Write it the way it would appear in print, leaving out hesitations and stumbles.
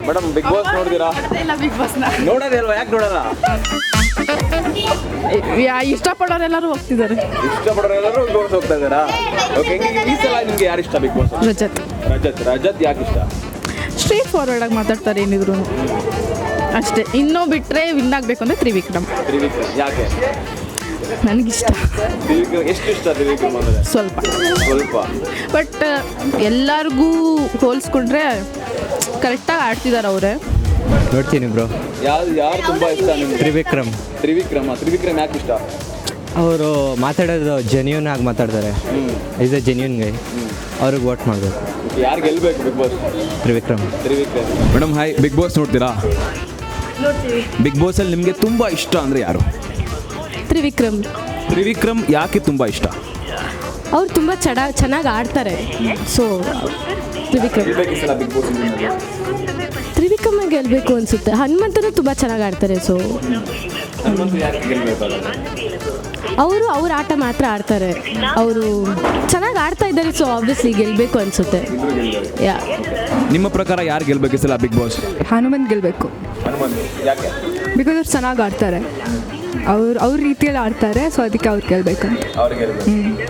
Madam big boss ನೋಡಿದಿರಾ? ಇಲ್ಲ big ಬಾಸ್ನ ನೋಡೋದೇ ಅಲ್ವಾ, ಯಾಕೆ ನೋಡಲ್ಲ? ಇಷ್ಟಪಡೋರೆಲ್ಲರೂ ಹೋಗ್ತಿದ್ದಾರೆ. ಇಷ್ಟಪಡೋರೆಲ್ಲರೂ ಬಿಗ್ ಬಾಸ್ ಹೋಗ್ತಾ ಇದ್ದಾರಾ? ಓಕೆ, ಈ ಸಲ ನಿಮ್ಗೆ ಯಾರು ಇಷ್ಟ ಬಿಗ್ ಬಾಸ್? ರಜತ್ ಯಾಕೆ ಇಷ್ಟ? ಸ್ಟ್ರೇಟ್ ಫಾರ್ವರ್ಡ್ ಆಗಿ ಮಾತಾಡ್ತಾರೆ ಏನಿದ್ರು ಅಷ್ಟೇ. ಇನ್ನೂ ಬಿಟ್ಟರೆ ವಿನ್ ಆಗಬೇಕು ಅಂದರೆ ತ್ರಿವಿಕ್ರಮ್ ಯಾಕೆ? ನನಗಿಷ್ಟ ಎಷ್ಟು ಇಷ್ಟ ತ್ರಿವಿಕ್ರಮ್ ಅಂದರೆ? ಸ್ವಲ್ಪ ಬಟ್ ಎಲ್ಲರಿಗೂ ಹೋಲಿಸ್ಕೊಂಡ್ರೆ ಕರೆಕ್ಟಾಗಿ ಆಡ್ತಿದ್ದಾರೆ ಅವರೇ. ನೋಡ್ತೀನಿ ಬ್ರೋ. ಯಾರು ತುಂಬ ಇಷ್ಟ ನಿಮ್ಗೆ? ತ್ರಿವಿಕ್ರಮ್ ಯಾಕೆ ಇಷ್ಟ? ಅವರು ಮಾತಾಡೋದು ಜೆನ್ಯೂನ್ ಆಗಿ ಮಾತಾಡ್ತಾರೆ. Is a genuine guy. ಅವ್ರಿಗೆ ವೋಟ್ ಮಾಡಬೇಕು. ಯಾರು ಗೆಲ್ಲಬೇಕು Bigg Boss? Trivikram. Madam hi, Bigg Boss ನೋಡ್ತೀರಾ? ಬಿಗ್ ಬಾಸಲ್ಲಿ ನಿಮಗೆ ತುಂಬ ಇಷ್ಟ ಅಂದರೆ ಯಾರು? ತ್ರಿವಿಕ್ರಮ್ ಯಾಕೆ ತುಂಬ ಇಷ್ಟ? ಅವ್ರು ತುಂಬ ಚೆನ್ನಾಗಿ ಆಡ್ತಾರೆ. ಸೊ ತ್ರಿವಿಕ್ರಮ್ ಗೆಲ್ಲಬೇಕು ಅನಿಸುತ್ತೆ. ಹನುಮಂತನೂ ತುಂಬ ಚೆನ್ನಾಗಿ ಆಡ್ತಾರೆ. ಸೊ ಅವರು ಅವ್ರ ಆಟ ಮಾತ್ರ ಆಡ್ತಾರೆ. ಅವರು ಚೆನ್ನಾಗಿ ಆಡ್ತಾ ಇದ್ದಾರೆ. ಸೊ ಆಬ್ವಿಯಸ್ಲಿ ಗೆಲ್ಲಬೇಕು ಅನಿಸುತ್ತೆ. ನಿಮ್ಮ ಪ್ರಕಾರ ಯಾರು ಗೆಲ್ಲಬೇಕು ಈ ಸಲ ಬಿಗ್ ಬಾಸ್? ಹನುಮಂತ್ ಗೆಲ್ಲಬೇಕು. ಯಾಕೆ? ಬಿಕಾಸ್ ಅವ್ರು ಚೆನ್ನಾಗಿ ಆಡ್ತಾರೆ. ಅವ್ರ ರೀತಿಯಲ್ಲಿ ಆಡ್ತಾರೆ. ಸೊ ಅದಕ್ಕೆ ಅವ್ರು ಗೆಲ್ಲಬೇಕಂತ. ಅವ್ರಿಗೆ